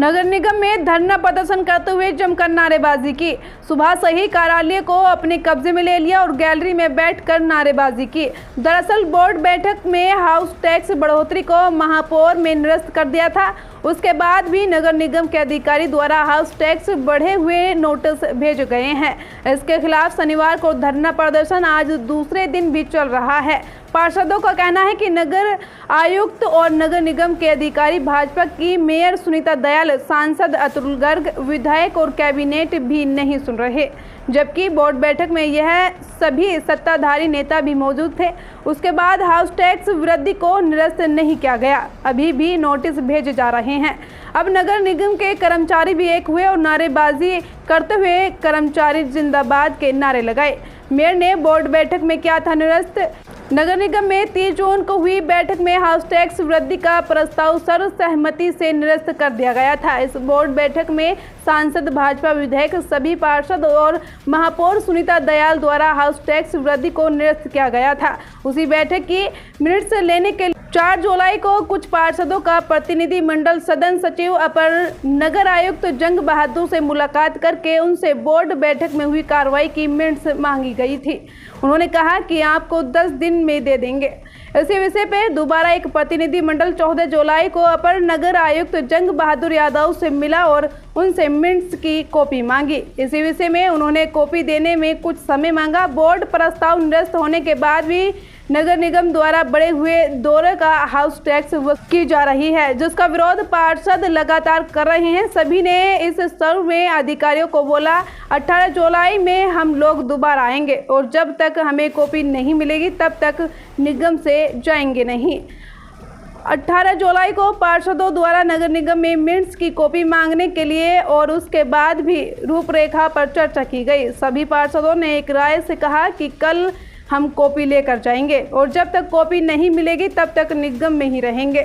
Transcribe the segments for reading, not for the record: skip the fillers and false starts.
नगर निगम में धरना प्रदर्शन करते हुए जमकर नारेबाजी की। सुबह से ही कार्यालय को अपने कब्जे में ले लिया और गैलरी में बैठकर नारेबाजी की। दरअसल बोर्ड बैठक में हाउस टैक्स बढ़ोतरी को महापौर में निरस्त कर दिया था। उसके बाद भी नगर निगम के अधिकारी द्वारा हाउस टैक्स बढ़े हुए नोटिस भेजे गए हैं। इसके खिलाफ शनिवार को धरना प्रदर्शन आज दूसरे दिन भी चल रहा है। पार्षदों का कहना है कि नगर आयुक्त और नगर निगम के अधिकारी, भाजपा की मेयर सुनीता दयाल, सांसद अतुल गर्ग, विधायक और कैबिनेट भी नहीं सुन रहे, जबकि बोर्ड बैठक में यह सभी सत्ताधारी नेता भी मौजूद थे। उसके बाद हाउस टैक्स वृद्धि को निरस्त नहीं किया गया। अभी भी नोटिस भेजे जा रहे हैं। अब नगर निगम के कर्मचारी भी एक हुए और नारेबाजी करते हुए कर्मचारी जिंदाबाद के नारे लगाए। मेयर ने बोर्ड बैठक में किया था निरस्त। नगर निगम में 30 जून को हुई बैठक में हाउस टैक्स वृद्धि का प्रस्ताव सर्वसहमति से निरस्त कर दिया गया था। इस बोर्ड बैठक में सांसद, भाजपा, विधायक, सभी पार्षद और महापौर सुनीता दयाल द्वारा हाउस टैक्स वृद्धि को निरस्त किया गया था। उसी बैठक की मिनट्स लेने के 4 जुलाई को कुछ पार्षदों का प्रतिनिधि मंडल सदन सचिव अपर नगर आयुक्त जंग बहादुर से मुलाकात करके उनसे बोर्ड बैठक में हुई कार्रवाई की मिनट्स मांगी गई थी। उन्होंने कहा कि आपको 10 दिन में दे देंगे। इसी विषय पर दोबारा एक प्रतिनिधि मंडल 14 जुलाई को अपर नगर आयुक्त जंग बहादुर यादव से मिला और उनसे मिनट्स की कॉपी मांगी। इसी विषय में उन्होंने कॉपी देने में कुछ समय मांगा। बोर्ड प्रस्ताव निरस्त होने के बाद भी नगर निगम द्वारा बढ़े हुए दौरे का हाउस टैक्स की जा रही है, जिसका विरोध पार्षद लगातार कर रहे हैं। सभी ने इस सर्व में अधिकारियों को बोला 18 जुलाई में हम लोग दोबारा आएंगे और जब तक हमें कॉपी नहीं मिलेगी तब तक निगम से जाएंगे नहीं। 18 जुलाई को पार्षदों द्वारा नगर निगम में मिनट्स की कॉपी मांगने के लिए और उसके बाद भी रूपरेखा पर चर्चा की गई। सभी पार्षदों ने एक राय से कहा कि कल हम कॉपी लेकर जाएंगे और जब तक कॉपी नहीं मिलेगी तब तक निगम में ही रहेंगे।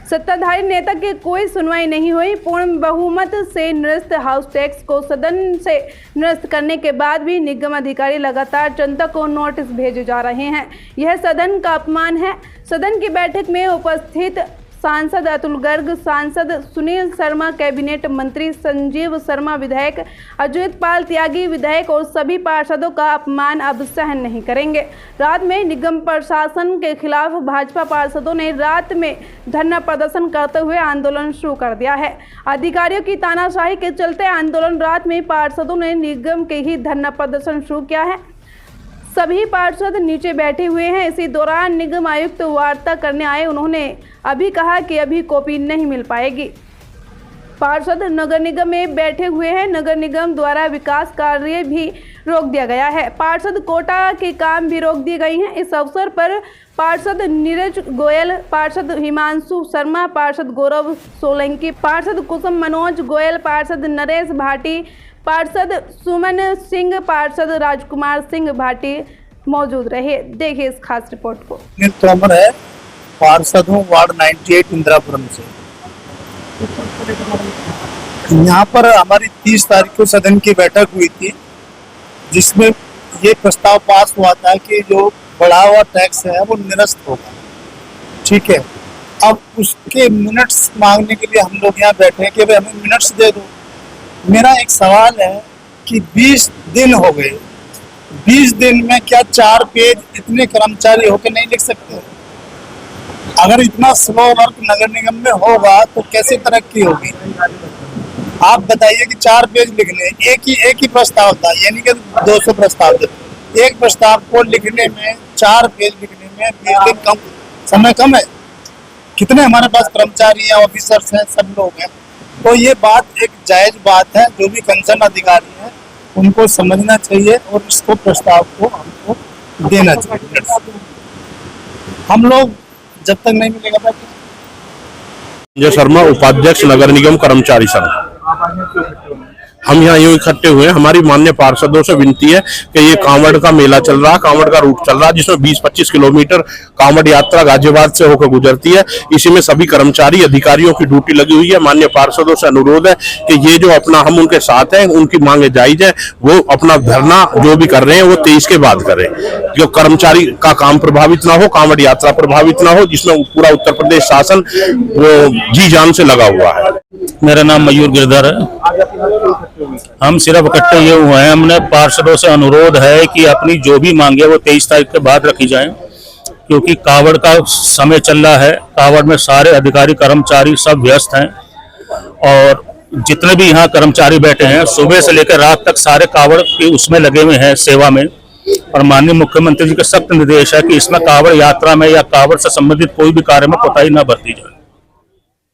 सत्ताधारी नेता की कोई सुनवाई नहीं हुई। पूर्ण बहुमत से निरस्त हाउस टैक्स को सदन से निरस्त करने के बाद भी निगम अधिकारी लगातार जनता को नोटिस भेजे जा रहे हैं। यह सदन का अपमान है। सदन की बैठक में उपस्थित सांसद अतुल गर्ग, सांसद सुनील शर्मा, कैबिनेट मंत्री संजीव शर्मा, विधायक अजय पाल त्यागी, विधायक और सभी पार्षदों का अपमान अब सहन नहीं करेंगे। रात में निगम प्रशासन के खिलाफ भाजपा पार्षदों ने रात में धरना प्रदर्शन करते हुए आंदोलन शुरू कर दिया है। अधिकारियों की तानाशाही के चलते आंदोलन रात में पार्षदों ने निगम के ही धरना प्रदर्शन शुरू किया है। सभी पार्षद नीचे बैठे हुए हैं। इसी दौरान निगम आयुक्त वार्ता करने आए। उन्होंने अभी कहा कि अभी कॉपी नहीं मिल पाएगी। पार्षद नगर निगम में बैठे हुए हैं। नगर निगम द्वारा विकास कार्य भी रोक दिया गया है। पार्षद कोटा के काम भी रोक दिए गए हैं। इस अवसर पर पार्षद नीरज गोयल, पार्षद हिमांशु शर्मा, पार्षद गौरव सोलंकी, पार्षद कुसुम मनोज गोयल, पार्षद नरेश भाटी, पार्षद सुमन सिंह, पार्षद राजकुमार सिंह भाटी मौजूद रहे। देखिए इस खास रिपोर्ट को। तोमर है, पार्षद हूँ, वार्ड 98 इंदिरापुरम से। यहाँ पर हमारी 30 तारीख को सदन की बैठक हुई थी, जिसमें ये प्रस्ताव पास हुआ था कि जो बढ़ा हुआ टैक्स है वो निरस्त होगा। ठीक है, अब उसके मिनट्स मांगने के लिए हम लोग यहाँ बैठे हैं कि भाई हमें मिनट्स दे दो। मेरा एक सवाल है कि 20 दिन हो गए, 20 दिन में क्या 4 पेज इतने कर्मचारी होकर नहीं लिख सकते? अगर इतना स्लो वर्क नगर निगम में होगा तो कैसे तरक्की होगी? आप बताइए कि 4 पेज लिखने, एक ही प्रस्ताव था, यानी कि 200 प्रस्ताव थे। एक प्रस्ताव को लिखने में 4 पेज लिखने में 20 दिन कम समय कम है। कितने हमारे पास कर्मचारी हैं, ऑफिसर्स हैं, सब लोग हैं। तो ये बात एक जायज बात है। जो भी कंसर्न अधिकारी हैं उनको समझना चाहिए और इसको प्रस्ताव को हमको देना चाहिए। हम लोग जब तक नहीं मिलेगा। संजय शर्मा, उपाध्यक्ष नगर निगम कर्मचारी संघ। हम यहाँ यूँ इकट्ठे हुए हैं। हमारी माननीय पार्षदों से विनती है कि ये कांवड़ का मेला चल रहा है, कांवड़ का रूट चल रहा है, जिसमें 20-25 किलोमीटर कांवड़ यात्रा गाजियाबाद से होकर गुजरती है। इसी में सभी कर्मचारी अधिकारियों की ड्यूटी लगी हुई है। माननीय पार्षदों से अनुरोध है कि ये जो अपना हम उनके साथ हैं, उनकी मांगे जायज है, वो अपना धरना जो भी कर रहे हैं वो 23 के बाद करें, जो कर्मचारी का काम प्रभावित ना हो, कांवड़ यात्रा प्रभावित ना हो, जिसमें पूरा उत्तर प्रदेश शासन वो जी जान से लगा हुआ है। मेरा नाम मयूर गिरधर है। आज आप यहाँ क्यों इकट्ठे हुए हैं? हम सिर्फ इकट्ठे ये हुए हैं, हमने पार्षदों से अनुरोध है कि अपनी जो भी मांगे वो 23 तारीख के बाद रखी जाएं, क्योंकि कावड़ का समय चल रहा है। कावड़ में सारे अधिकारी कर्मचारी सब व्यस्त हैं और जितने भी यहाँ कर्मचारी बैठे हैं सुबह से लेकर रात तक सारे कावड़ के उसमें लगे हुए हैं सेवा में। और माननीय मुख्यमंत्री जी का सख्त निर्देश है कि इसमें कावड़ यात्रा में या कावड़ से संबंधित कोई भी कार्य में कोताही न बरती जाए।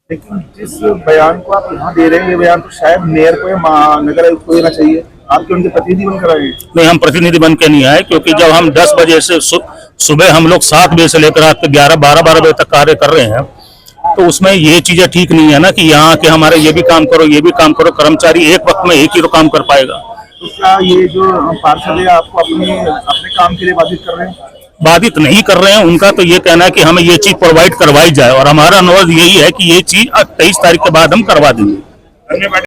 लेकिन जिस बयान को आप यहाँ दे रहे हैं, ये बयान तो शायद मेयर को या नगर आयुक्त को देना चाहिए। आप क्यों उनके प्रतिनिधि बनकर आए हैं? नहीं, हम प्रतिनिधि बन के नहीं आए, क्योंकि जब हम 10 बजे से सुबह हम लोग 7 बजे से लेकर रात के 11-12 बजे तक कार्य कर रहे हैं, तो उसमें ये चीजें ठीक नहीं है ना कि यहाँ के हमारे ये भी काम करो ये भी काम करो। कर्मचारी एक वक्त में एक ही तो काम कर पाएगा। तो क्या ये जो पार्षद है आपको अपने काम के लिए बाधित कर रहे हैं? बाधित नहीं कर रहे हैं, उनका तो ये कहना है कि हमें ये चीज प्रोवाइड करवाई जाए और हमारा अनुरोध यही है कि ये चीज 23 तारीख के बाद हम करवा देंगे।